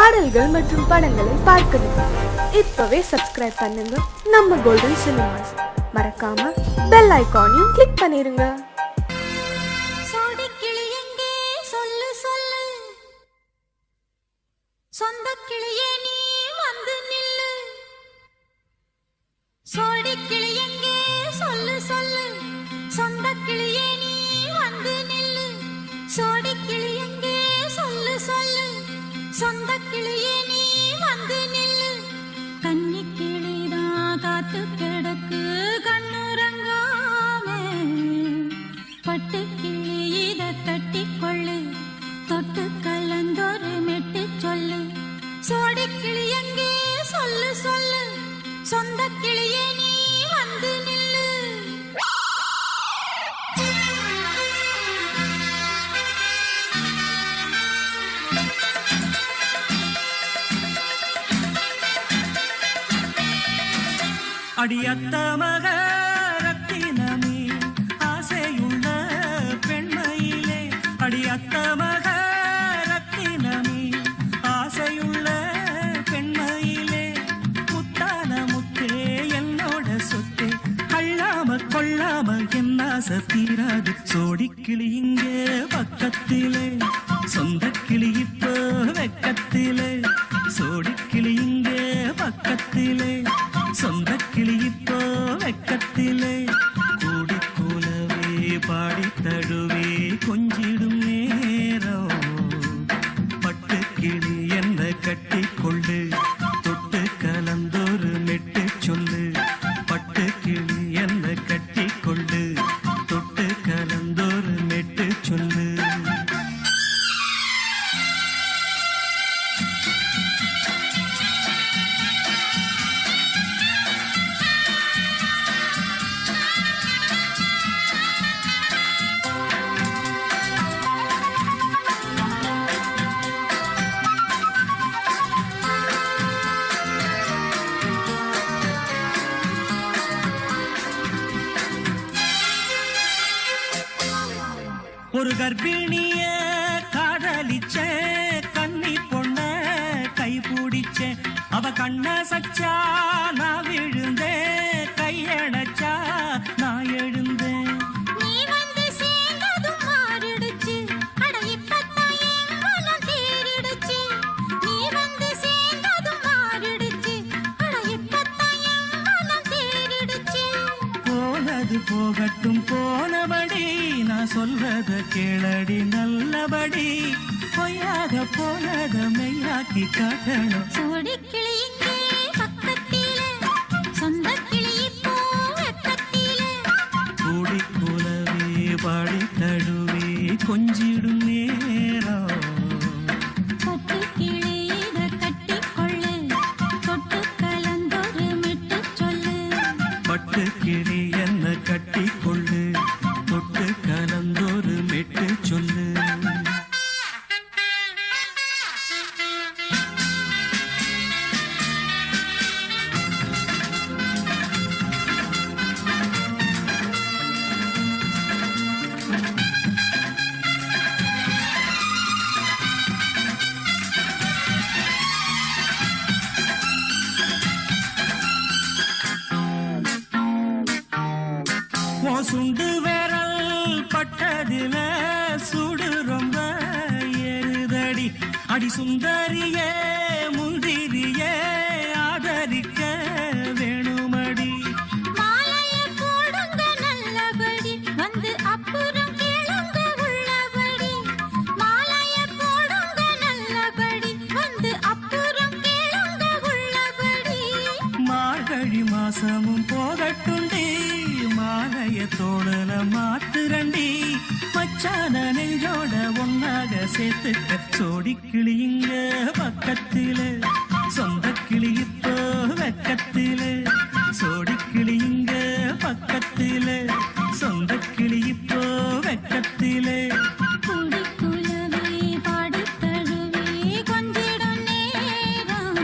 பாடல்கள் மற்றும் படங்களை பார்க்கணுமா? இப்பவே சப்ஸ்கிரைப் பண்ணுங்க நம்ம கோல்டன் சினிமாஸ். மறக்காம பெல் ஐகானையும் கிளிக் பண்ணிருங்க. சொந்த கிளியே நீ வந்து நில்லு, சோடி கிளி எங்கே சொல்லு சொல்லு. சொந்த கிளியே நீ வந்து நில்லு, சோடி கிளி எங்கே சொல்லு சொல்லு. சொந்த கிளியே நீ வந்து நில்லு. கன்னி கிளிதான் காத்து கிடக்கு கண்ணுறங்காம, பட்டு கிளி இத கட்டி கொள்ளு, தொட்டு கலந்தொரு மெட்டு சொல்லு. சோடி கிளி எங்கே சொல்லு சொல்லு. சொந்த கிளியே நீ வந்து நில்லு. அடியத்த மக ரத்தினமே ஆசையுள்ள பெண்மையிலே, அடியத்த மக ரத்தினமே ஆசையுள்ள பெண்மையிலே, முத்தான முத்தே என்னோட சொத்தே, அள்ளாம கொள்ளாம என்ன சத்தீராது. சோடிக்கிளி இங்கே பக்கத்திலே, சொந்த கிளி இப்போ வெக்கத்திலே. சோடிக்கிளி இங்கே பக்கத்திலே, சொந்த கிளி இப்போ வெக்கத்திலே. கூடி கூலவே பாடி தழுவே கொஞ்சிடும் நேரம், பட்டு கிளி என்ன கட்டி கொள்ளு, தொட்டு கலந்தொரு மெட்டு சொல்லு. பட்டு கிளி என்ன கட்டி கொள்ளு, தொட்டு கலந்தொரு மெட்டு சொல்லு. ஒரு கர்ப்பிணிய காதலிச்ச கன்னி பொண்ண கை பிடிச்ச, அவ கண்ண சச்சா நான் விழுந்தேன், கையடைச்சா நான் எழுந்தேன். நீ வந்து சேர்ந்ததும் மாறிடுச்சு, அட இப்பத்தான் என் மனம் தேறிடுச்சு. நீ வந்து சேர்ந்ததும் மாறிடுச்சு, அட இப்பத்தான் என் மனம் தேறிடுச்சு. போனது போகட்டும் போனபடி, நான் சொல்றத கேளடி நல்லபடி. பொய்யாக போனத மெய்யாக்கி காட்டணும். சோடி கிளி இங்கே பக்கத்திலே, சொந்த கிளி இப்போ வெக்கத்திலே. கூடி கூலவே பாடி தழுவே கொஞ்சிடும் நேரம், பட்டு கிளி இத கட்டி கொள்ளு, தொட்டு கலந்தொரு மெட்டு சொல்லு. பட்டு கிளி என்ன கட்டி கொள்ளு, தொட்டு கலந்தொரு மெட்டு சொல்லு. சுண்டு விரல் பட்டதில சுடு ரொம்ப ஏறுதடி. அடி சுந்தரியே முந்திரியே ஆதரிக்க வேணுமடி. மாலைய போடுங்க நல்லபடி, வந்து அப்புறம் கேளுங்க உள்ளபடி. மாலைய போடுங்க நல்லபடி, வந்து அப்புறம் கேளுங்க உள்ளபடி. மார்கழி மாசமும் போகட்டுண்டி, மாலைய தோடல மாத்துரண்டி. மச்சான நெஞ்சோட ஒன்னாக சேர்த்துக்க. சோடி கிளி இங்க பக்கத்திலே, சொந்த கிளி இப்போ வெக்கத்திலே. சோடி கிளி இங்க பக்கத்திலே, சொந்த கிளி இப்போ வெக்கத்திலே. கூடி குலவே பாடி தழுவே கொஞ்சிடும் நேரம்,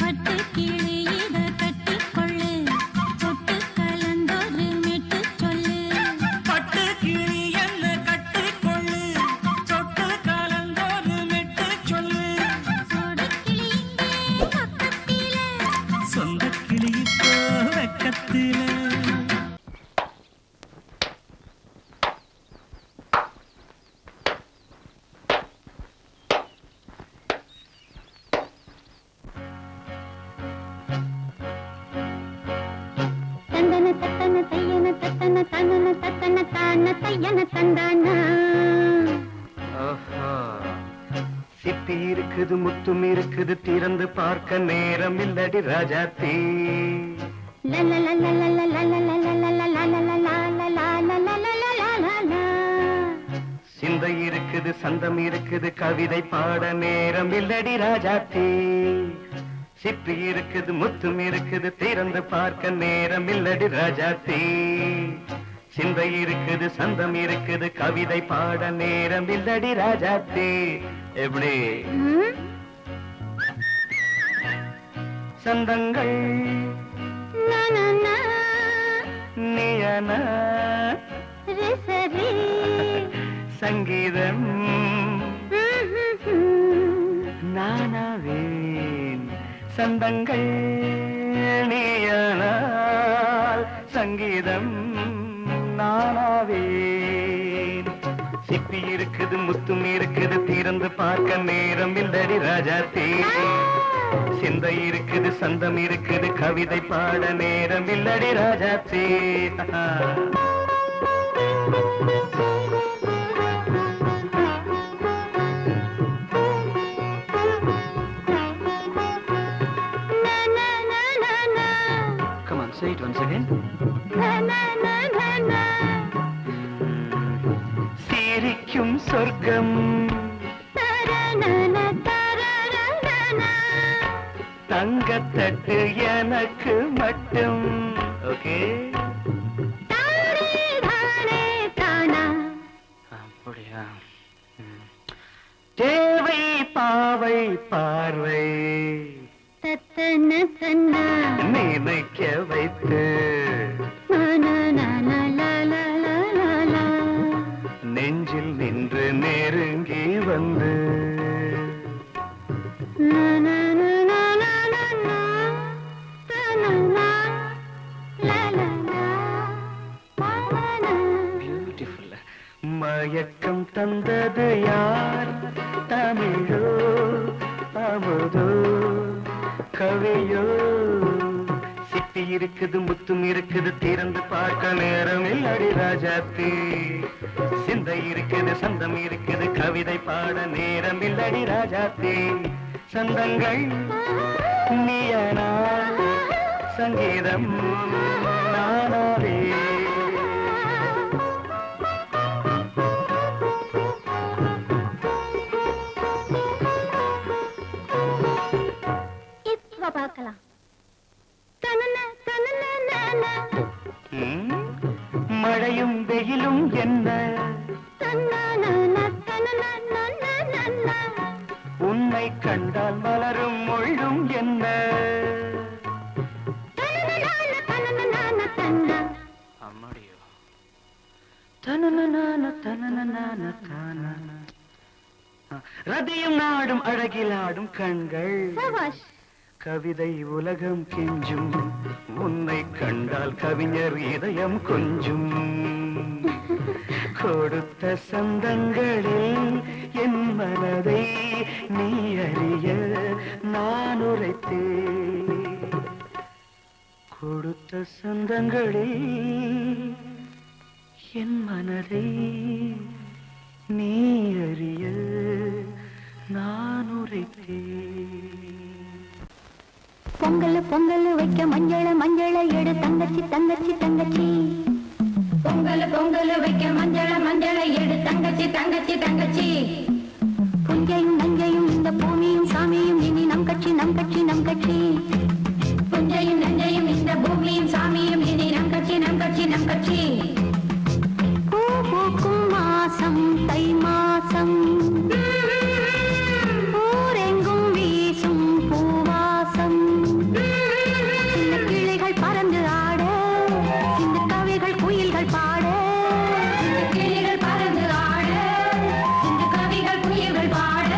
பட்டு கிளி இத கட்டி கொள்ளு, தொட்டு கலந்தொரு மெட்டு சொல்லு. பட்டு கிளி என்ன கட்டி கொள்ளு, தொட்டு கலந்தொரு மெட்டு சொல்லு. தத்தன தையன தத்தன தனன தத்தன தான தையன தந்தானா. ஆஹா, சிப்பி இருக்குது முத்தும் இருக்குது திறந்து பார்க்க நேரம் இல்லடி ராஜாத்தி. சிந்தை இருக்குது சந்தம் இருக்குது கவிதை பாட நேரம் இல்லடி ராஜாத்தி. சிப்பி இருக்குது முத்தும் இருக்குது திறந்து பார்க்க நேரம் இல்லடி ராஜாத்தி. சிந்தை இருக்குது சந்தம் இருக்குது கவிதை பாட நேரம் இல்லடி ராஜாத்தி. எப்படி சந்தங்கள் நீயன சங்கீதம் நானாவேன். சந்தங்கள் நீயனால் சங்கீதம் நானாவேன். சிப்பி இருக்குது முத்தும் இருக்குது திறந்து பார்க்க நேரம் இல்லடி ராஜாத்தி. சிந்தை இருக்குது சந்தம் இருக்குது கவிதை பாட நேரம் இல்லடி Rajathi. Come on, say it once again. சிரிக்கும் சொர்க்கம் தங்கத்தட்டு எனக்கு மட்டும். ஓகே, அப்படியா? தேவை பாவை பார்வை நினைக்க வைத்து நெஞ்சில் நின்று நெருங்கி வந்து பியூட்டிஃபுல். மயக்கம் தந்தது யார்? தமிழோ அமுதோ கவியோ? சிப்பி இருக்குது முத்தும் இருக்குது திறந்து பார்க்க நேரம் இல்லடி ராஜாத்தி. சிந்தை இருக்குது சந்தம் இருக்குது கவிதை பாட நேரம் இல்லடி ராஜாத்தி. சந்தங்கள் நீயனா சங்கீதம் நானாவே. இப்ப பார்க்கலாம். மழையும் வெயிலும் என்ன உன்னை கண்டால் மலரும் மொழியும் என்ன? அம்மாடியோ ரதியும் நாடும் அழகிலாடும் கண்கள் கவிதை உலகம் கெஞ்சும். உன்னை கண்டால் கவிஞர் இதயம் கொஞ்சும். கொடுத்த சந்தங்களில் என் மனதை நீ அறிய நான் உரைத்தேன். கொடுத்த சந்தங்களில் என் மனதை நீ அறிய நான் உரைத்தேன். பொங்கல் பொங்கல் வைக்க மஞ்சள மஞ்சள எடு தங்கச்சி தங்கச்சி தங்கச்சி. பொங்கல் பொங்கல் வைக்க மஞ்சள மஞ்சள எடு தங்கச்சி தங்கச்சி தங்கச்சி. புஞ்சையும் நஞ்சையும் இந்த பூமியும் சாமியும் இனி நம் கட்சி நம் கட்சி நம் கட்சி. புஞ்சையும் நஞ்சையும் இந்த பூமியும் சாமியும் இனி நம் கட்சி நம் கட்சி நம் கட்சி. பூ பூக்கும் மாசம் தை மாசம் ஊரெங்கும் வீசும் பூவாசம். சின்ன கிளிகள் பறந்து ஆட சின்ன கவிகள் குயில்கள் பாட. சின்ன கிளிகள் பறந்து ஆட சின்ன கவிகள் குயில்கள் பாட.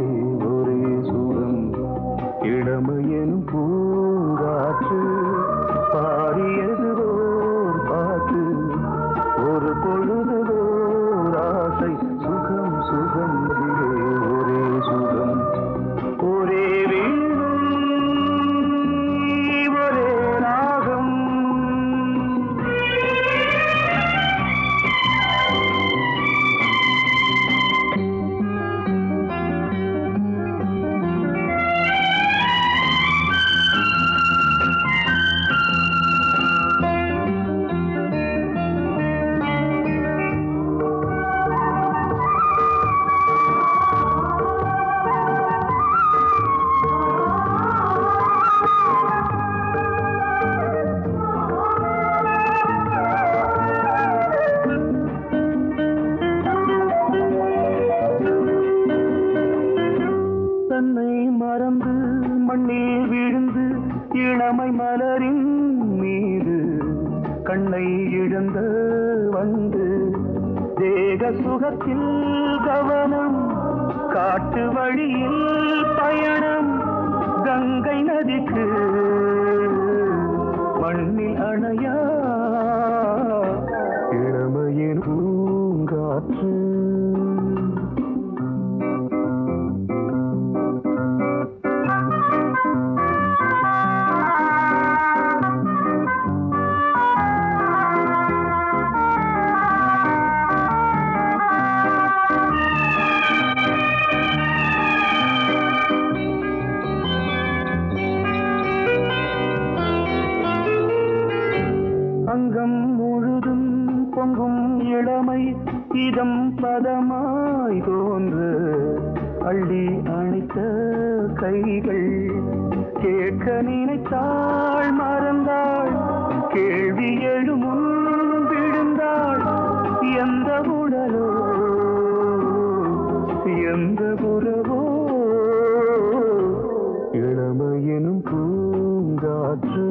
அதிலே ஒரே சுகம் இளமையெனும் பூங்காற்று பாடியது ஓர் பாட்டு ஒரு பொழுது ஓர் ஆசை சுகம் சுகம் அதிலே ஒரே சுகம் ஒரே வீணை ஒரே ராகம் தன்னை மறந்து மண்ணில் விழுந்து இளமை மலரின் மீது கண்ணை இழந்த வந்து தேக சுகத்தில் கவனம் காட்டு வழியில் பயணம் கங்கை நதிக்கு மண்ணில் அணையா இளமையின் பூங்காற்று அங்கம் முழுதும் பொங்கும் இளமை இதம் பதமாய் தோன்று அள்ளி அணைத்த கைகள் கேட்க நினைத்தாள் மறந்தாள் கேள்வி எழுமுன் விழுந்தாள் எந்த உடலோ எந்த புறவோ இளமையெனும் பூங்காற்று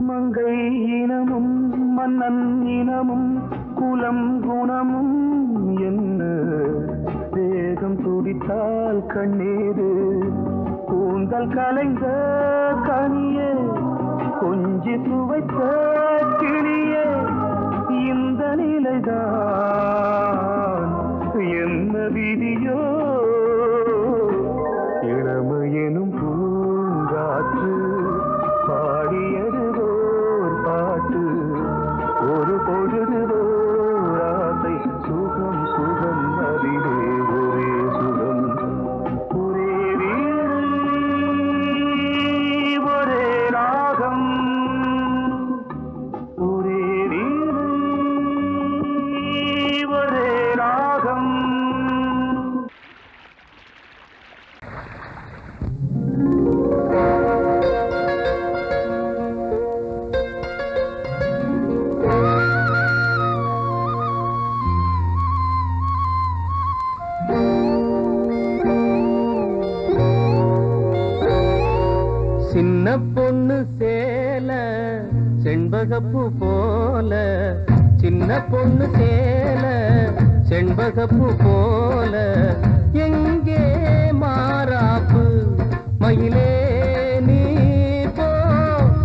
மங்கை இனமும் மன்னன் இனமும் குலம் குணமும் என்ன வேகம் துடித்தால் கண்ணீரு கூந்தல் கலைந்த கனியே கொஞ்சி சுவைத்த கிளியே இந்த நிலைதான் என்ன விதியோ இளமையெனும் பூங்காற்று பாடியது ஓர் பாட்டு ஒரு பொழுது ஓர் ஆசை சுகம் சுகம் அதிலே ஒரே சுகம் ஒரே வீணை ஒரே ராகம் ஒரே வீணை ஒரே ராகம் சின்ன பொண்ணு சேல செண்பகப்பூ போல சின்ன பொண்ணு சேல செண்பகப்பூ போல எங்கே மாறாப்பு மயிலே நீ போ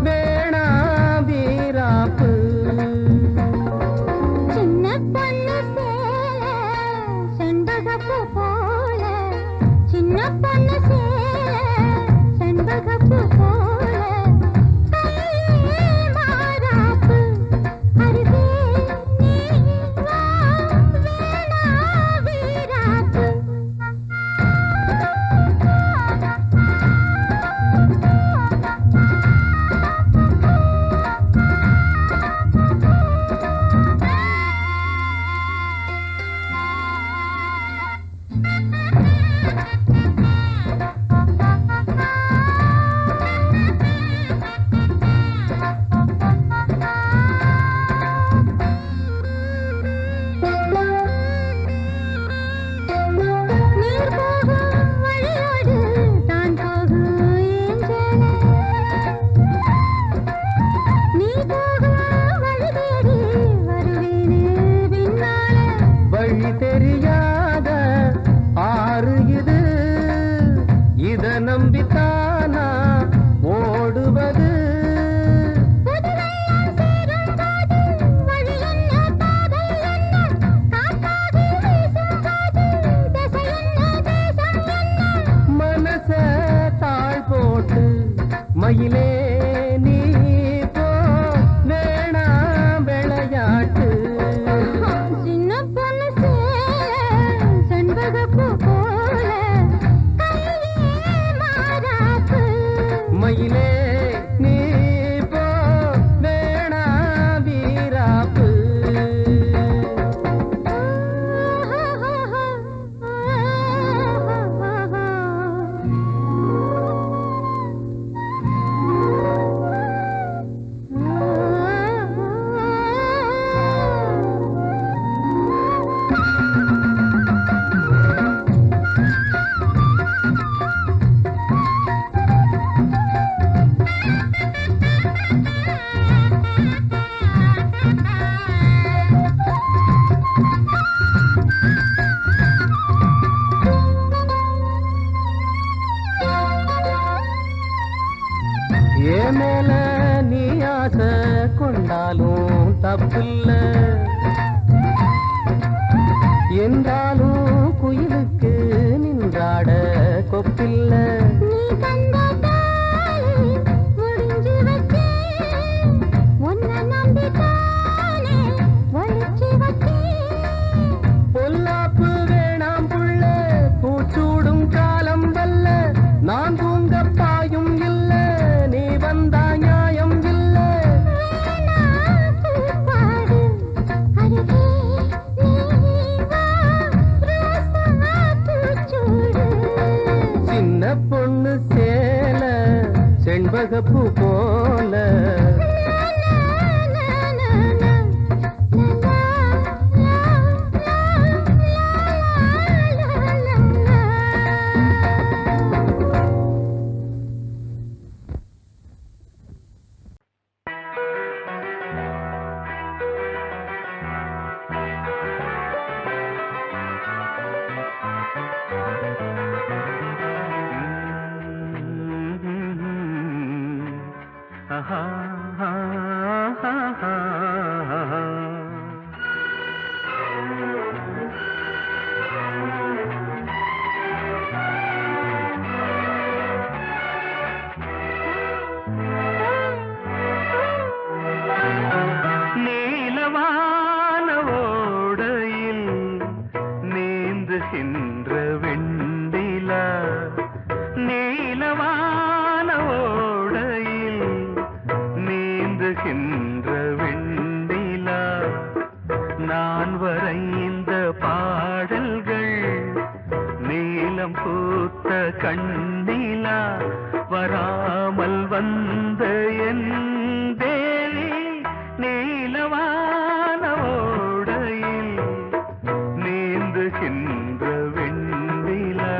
வேணா வீராப்பு சின்ன பொண்ணு சேல செண்பகப்பூ போல சின்ன பொண்ணு சேல செண்பகப்பூ போல கையே மாறாப்பு அருகே நீ வா வேணா வீராப்பு மயிலே நீ போ வேணாம் விளையாட்டு சின்ன பொண்ணு செண்பகப்பூ போல கையே மாறாப்பு மயிலே நீ போ வேணாம் வீராப்பு ஏன் மேல நீ ஆசை கொண்டாலும் தப்பில்ல என்றாலும் குயிலுக்கு நின்றாட கொப்பில்ல நீ கண்ட தாய் முடிஞ்சு வச்சே உன்னை நம்பித்தானே ஒழிச்சு வச்சே பொல்லாப்பு வேணாம் புள்ள பூச்சூடும் காலம் வல்ல நான் தூங்க பாயும் இல்ல நீ வந்தா நியாயம் இல்ல பாடு அருகே நீ வா ரோசா பூச்சூடு சின்ன பொண்ணு சேல செண்பகப்பூ போல நீலவான ஓடையில் நீந்துகின்ற வெண்டிலா நீலவான ஓடையில் நீந்துகின்ற வெண்டிலா நான் வரைந்த பாடல்கள் நீலம் பூத்த கண்ணிலா வராமல் வந்த என் தேவி நீலவான ஓடையில் நீந்துகின்ற வெண்ணிலா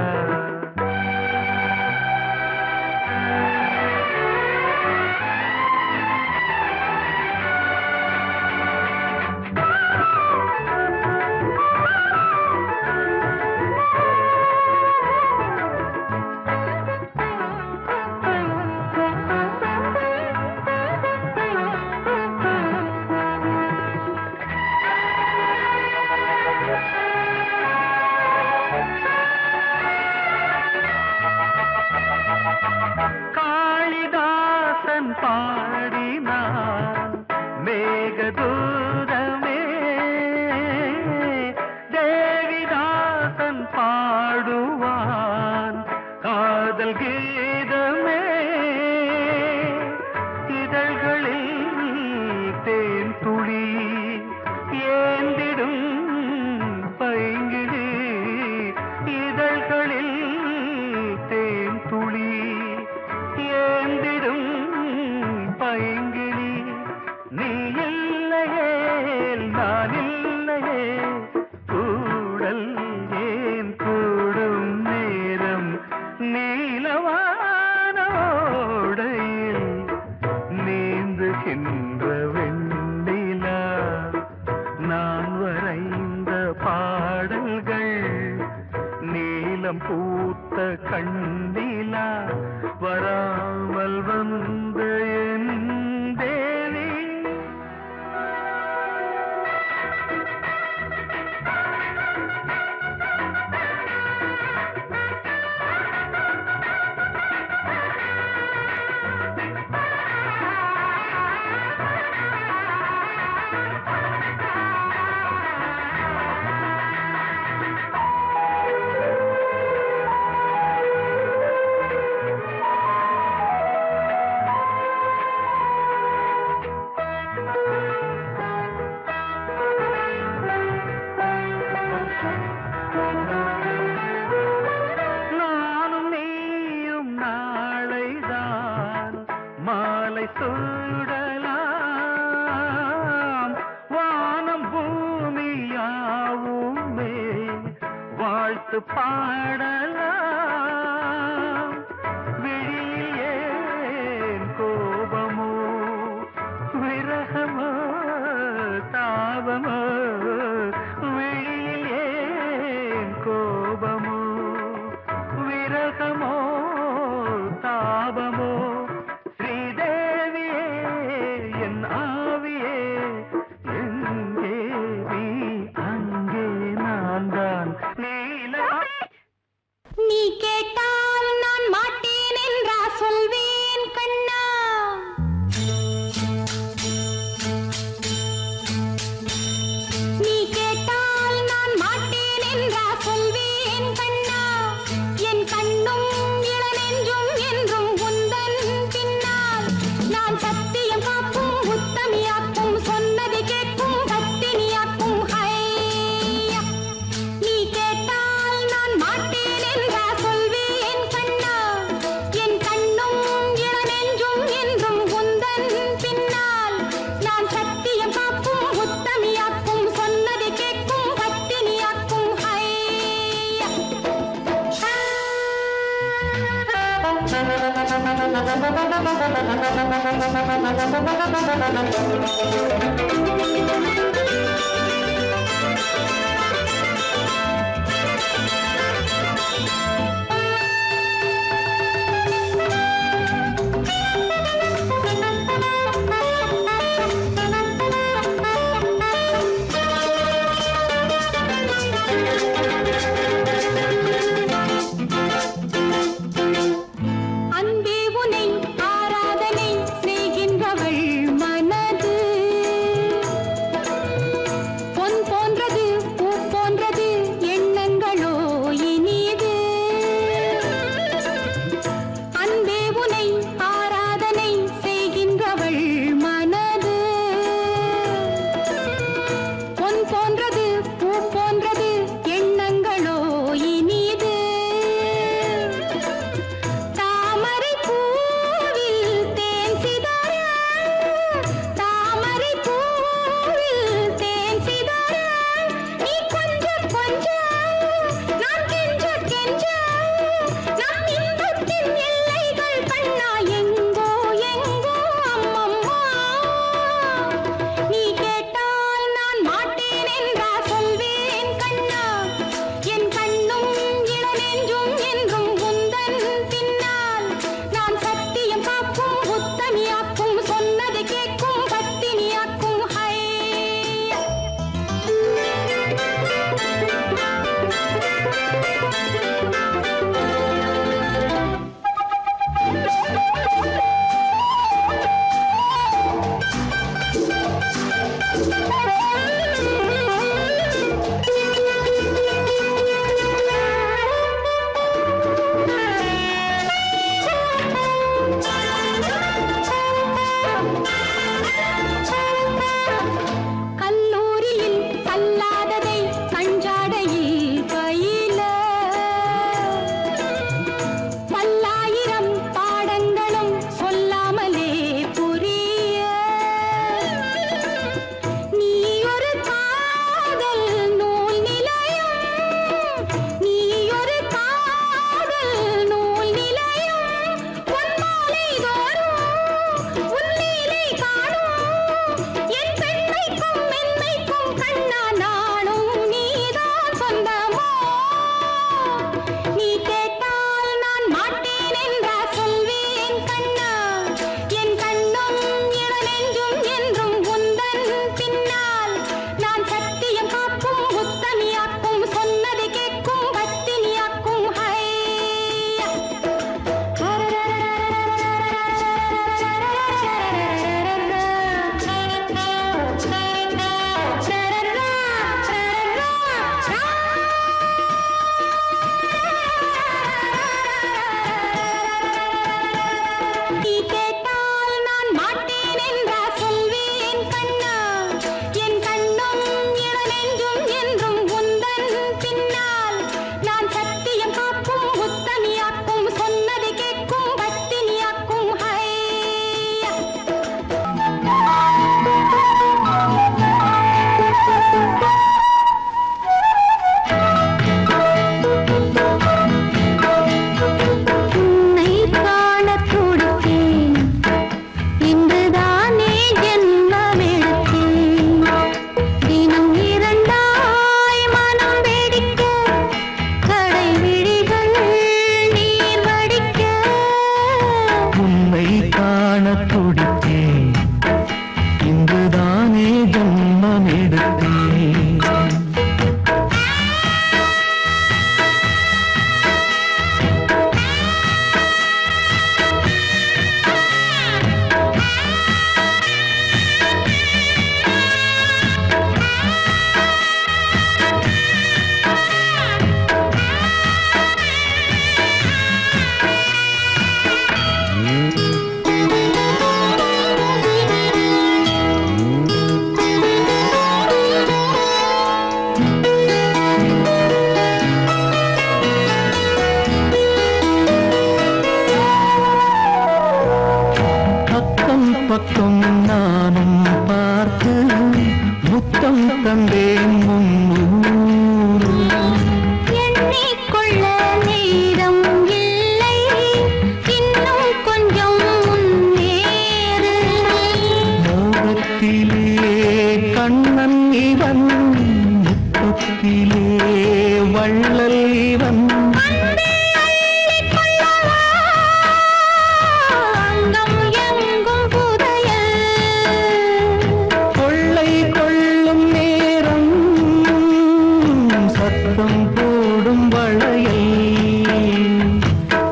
காளிதாசன் பாடினான் மேகதூதமே தேவிதாசன் பாடுவான் காதல் கீதமே இதழ்களில் தேன் துளி ஏந்திடும் பைங்கிழி இதழ்களில் தேன் துளி ஏந்திடும் பைங்கிழி நீ இல்லையே நான் இல்லையே கூடல் ஏன் கூடும் நேரம் நீலவான ஓடையில் நீந்துகின்ற வெண்ணிலா நான் வரைந்த பாடல்கள் நீலம் பூத்த கண்ணிலா வராமல் வந்த என் தேவி மாலை சூடலாம் வானம் பூமியாவுமே வாழ்த்து பாடலாம் விழியில் ஏன் கோபமோ விரகமோ தாபமோ விழியில் ஏன் கோபமோ விரகமோ தாபமோ ஸ்ரீதேவியே என் ஆவியே எங்கே நீ அங்கே நான் தான் நீல நீ கேட்டால் நான் மாட்டேன் என்றா சொல்வேன் கண்ணா நீ கேட்டால் நான் மாட்டேன் என்றா சொல்வேன் கண்ணா என் கண்ணும் இளநெஞ்சும் என்றும் உந்தன் பின்னால் நான் சத்தியம் காக்கும் உத்தமியாக்கும் சொன்னதை கேட்கும் பத்தினியாக்கும் ஹையா நீ கேட்டால் நான் மாட்டேன் என்றா சொல்வேன் கண்ணா என் கண்ணும் இளநெஞ்சும் என்றும் உந்தன் பின்னால் நான் சத்தியம் காக்கும் உத்தமியாக்கும் சொன்னதை கேட்கும் பத்தினியாக்கும் ஹையா அன்பே உனை ஆராதனை செய்கின்றவள் மனது பக்கம் நானும் பார்த்து முத்தம் தந்தேன் முன்னூறு. எண்ணிக்கொள்ள நேரம் இல்லை, இன்னும் கொஞ்சம் முன்னேறு. மோகத்திலே கண்ணன் இவன், முத்தத்திலே வள்ளல் இவன். அங்கம் எங்கும் புதையல், கொள்ளை கொள்ளும் நேரம் சத்தம் போடும் வளையல்.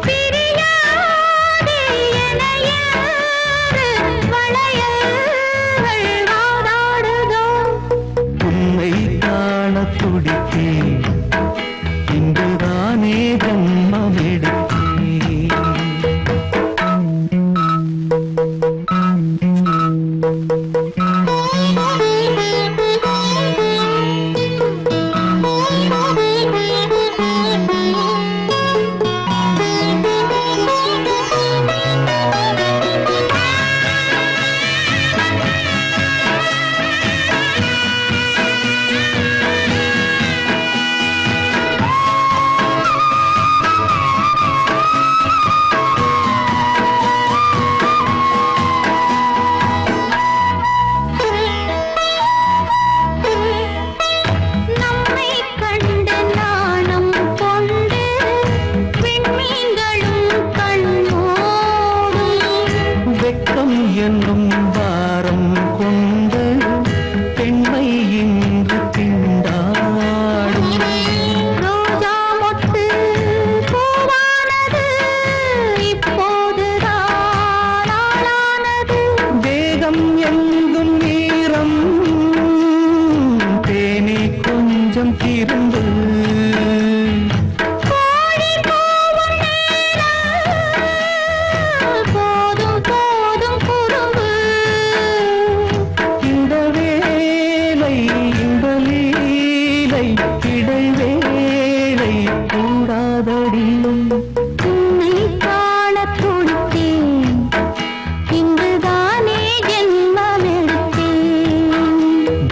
பிரியாதே என யாரு வளையல்கள் வாதாடுதோ. உன்னை காண துடித்தேன், இன்றுதானே ஜன்மம் எடுத்தேன். நம்மை கண்டு நாணம் கொண்டு விண்மீன்களும் கண்ணோடும். வெட்கம் என்னும் பாரம் கொண்டு பெண்மை இன்று திண்டாடும். ரோஜா மொட்டு பூவானது இப்போதுதான் ஆளானது. வேகம் எங்கும் வீரம், தேனே கொஞ்சம் திருந்து. கோழி கூவும் நேரம், போதும் போதும் குறும்பு. இந்த வேலை இந்த லீலை இடைவேளை கூடாதடியும். உன்னை காண துடித்தேன், இன்றுதானே ஜென்மமெடுத்தேன்.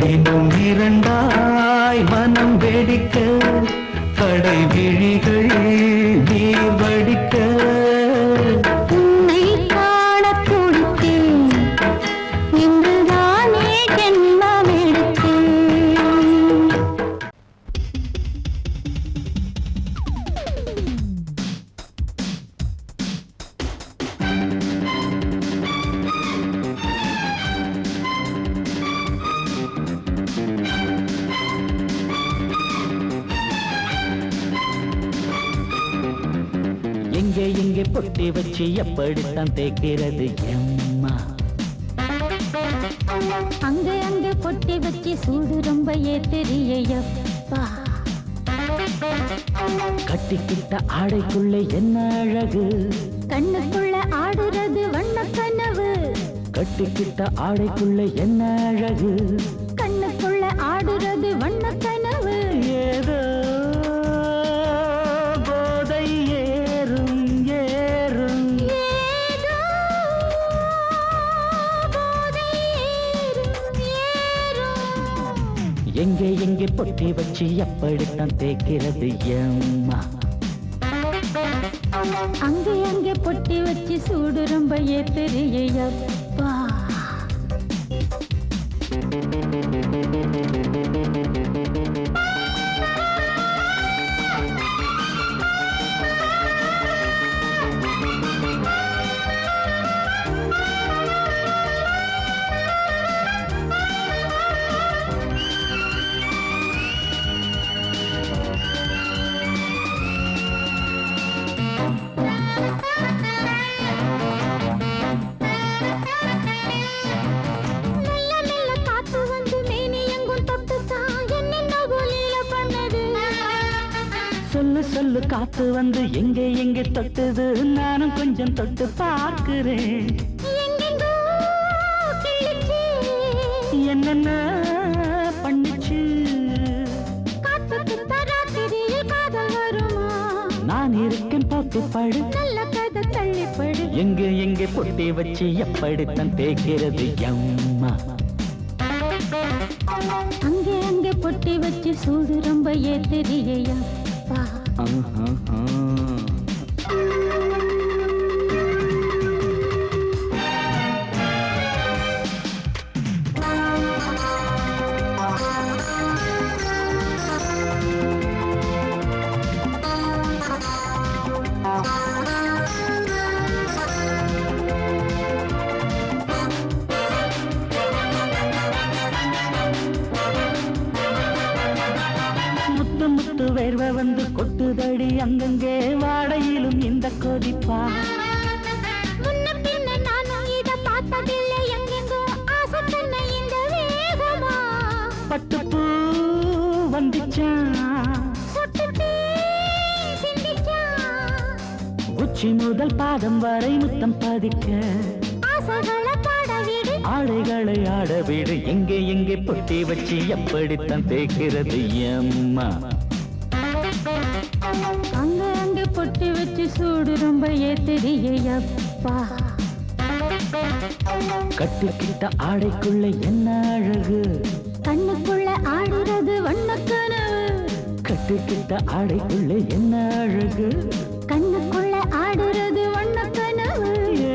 தினம் இரண்டாய் மனம் வெடிக்க, கடை விழிகள் நீர் வடிக்க. உன்னை காண துடித்தேன், இன்றுதானே ஜென்மமெடுத்தேன். எங்கே எங்கே பொட்டி வச்சு எப்படித்தான் தேய்க்கிறது எம்மா? அங்கே அங்கே பொட்டி வச்சு சூடு ரொம்ப ஏத்தெரியப்பா. கட்டிக்கிட்ட ஆடைக்குள்ளே என்ன அழகு, கண்ணுக்குள்ள ஆடுறது வண்ண கனவு. கட்டிக்கிட்ட ஆடைக்குள்ளே என்ன அழகு. கண்ணுக்குள்ள ஆடுறது வண்ண கனவு. ஏதோ போதை ஏறும் ஏறும். ஏதோ போதை ஏறும் ஏறும். எங்கே எங்கே பொட்டி வச்சு எப்படித்தான் தேய்க்கிறது எம்மா? அங்கே அங்கே பொட்டி வச்சு சூடு ரொம்ப ஏத்தெரியப்பா. சொல்லு சொல்லு காத்து வந்து எங்கே எங்கே தொட்டுது, நானும் கொஞ்சம் தொட்டு பார்க்கிறேன். என்னென்ன பண்ணுச்சு, நான் இருக்கேன் பார்த்து படு, நல்ல கதை தள்ளிப்படு. எங்கே எங்கே பொட்டி வச்சு எப்படித்தான் தேய்க்கிறது அம்மா. அங்கே அங்கே பொட்டி வச்சு சூடு ரொம்ப ஏத்தறியா. வேர்வை வந்து கொட்டுதடி அங்கங்கே வாடையிலும் இந்த கொதிப்பா. முன்ன பின்ன நானும் இத பார்த்ததில்லை எங்கெங்கோ ஆசை தன்னை இந்த வேகமா. பட்டுப்பூ வந்துச்சான் உச்சி முதல் பாதம் வரை முத்தம் பதிக்க ஆசைகளை பாட வீடு ஆடைகளை ஆட வீடு. எங்கே எங்கே பொட்டி வச்சு எப்படித்தான் தேய்க்கிறது அம்மா. அங்க அங்க பொட்டி வச்சு சூடு ரொம்ப ஏத்தறியப்பா. கட்டிக்கிட்ட ஆடைக்குள்ள என்ன அழகு கண்ணுக்குள்ள ஆடுறது வண்ணக்கனவு. கட்டிக்கிட்ட ஆடைக்குள்ள என்ன அழகு கண்ணுக்குள்ள ஆடுறது வண்ணக்கனவு.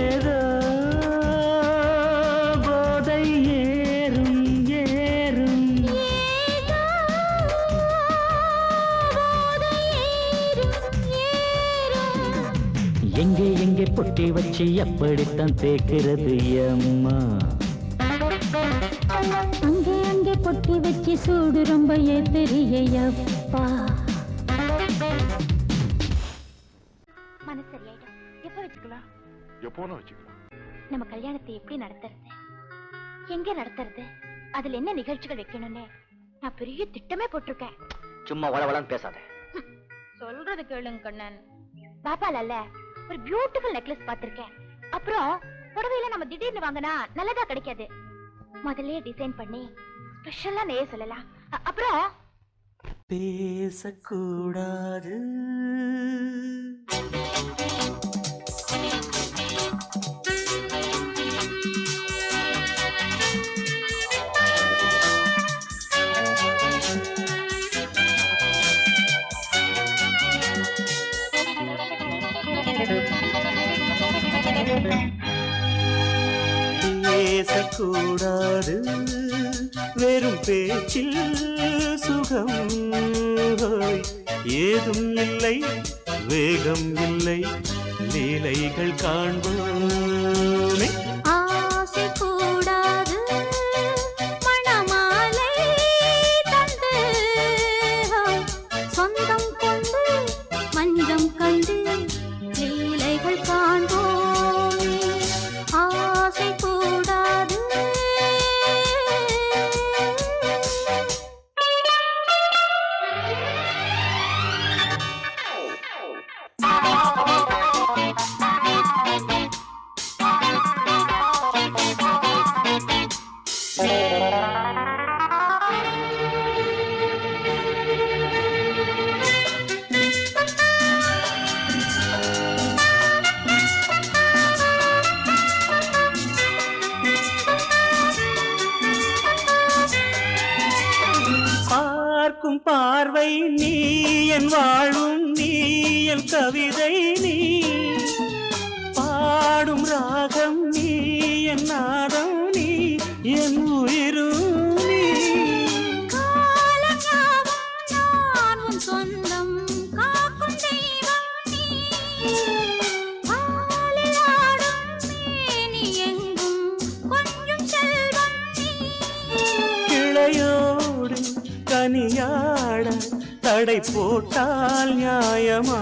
ஏதோ போதை ஏறும் ஏறும் எங்கே எங்கே பொட்டி வச்சு எப்படித்தான் தேய்க்கிறது அம்மா. அங்கே அங்கே பொட்டி வச்சு சூடு ரொம்ப ஏத்தறியப்பா. மனசு சரியாயிடும். எப்ப வச்சுக்கலாம்? எப்போனா வச்சுக்கலாம். நம்ம கல்யாணத்தை எப்படி நடத்துறது, எங்க நடத்துறது, அதுல என்ன நிகழ்ச்சிகள் வைக்கணும்னு நான் பெரிய திட்டமே போட்டிருக்கேன். சும்மா வளவளன்னு பேசாத. சொல்றது கேளுங்க கண்ணன். பாப்பால ஒரு பியூட்டிஃபுல் நெக்லஸ் பாத்திருக்கேன். அப்புறம் புடவையில நம்ம திடீர்னு வாங்கினா நல்லதா கிடைக்காது. முதல்ல டிசைன் பண்ணி ஸ்பெஷலா நெய்ய சொல்லலாம். அப்புறம் பேசக்கூடாது பேசக்கூடாது வெறும் பேச்சில் சுகம் ஏதும் இல்லை வேகம் இல்லை லீலைகள் காண்போமே. ஆசை கூடாது மணமாலை தந்து சொந்தம் கொண்டு மஞ்சம் கண்டு லீலைகள் காண்போம். ஆசை கூடாது பார்க்கும் பார்வை நீ என் வாழும் நீ என் கவிதை நீ பாடும் ராகம் நீ என் நாதம் நீ என் உயிரும் நீ. சொந்தம் காக்கும் தெய்வம் நீ. நீ எங்கும் கொஞ்சம் செல்வம் நீ. கிளையோடு கனியாட தடை போட்டால் நியாயமா?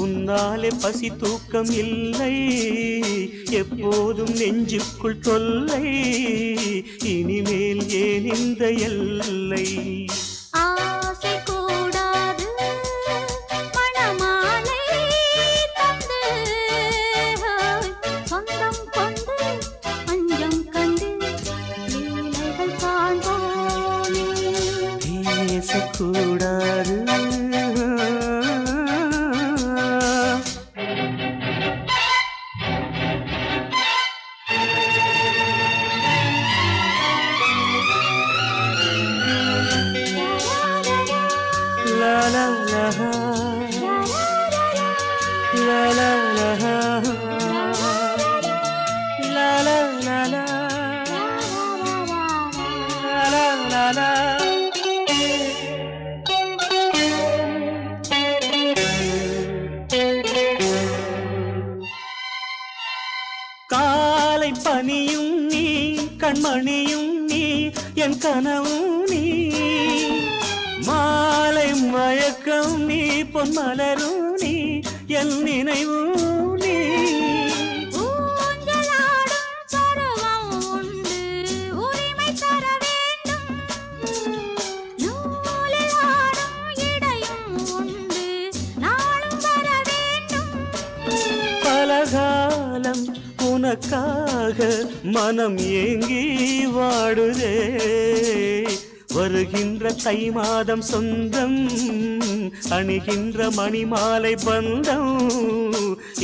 உன்னாலே பசி தூக்கம் இல்லை எப்போதும் நெஞ்சுக்குள் தொல்லை. இனிமேல் ஏன் இந்த எல்லை? ஆசை கூடாது மணமாலை தந்து சொந்தம் கொண்டு மஞ்சம் கண்டு லீலைகள் காண்போமே. பேசக்கூடாது மாலை பனியும் நீ கண்மணியும் நீ என் கனவும் நீ மாலை மயக்கம் நீ பொன்மலரும் நீ என் நினைவும் நீ பலகாலம் உனக்காக மனம் ஏங்கி வாடுதே வருகின்ற தை மாதம் சொந்தம் அணிகின்ற மணிமாலை பந்தம்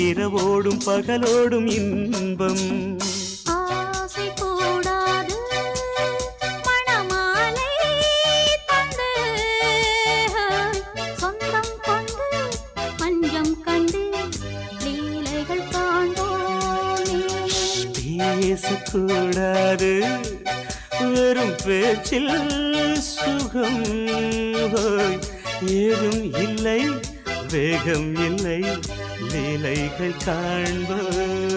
இரவோடும் பகலோடும் இன்பம் ஆசை கூடாது மணமாலை தந்து சொந்தம் கொண்டு பஞ்சம் கண்டு லீலைகள் காண்போமே பேசக்கூடாது வெறும் பேச்சில் சுகம் ஏதும் இல்லை வேகம் இல்லை லீலைகள் காண்போம்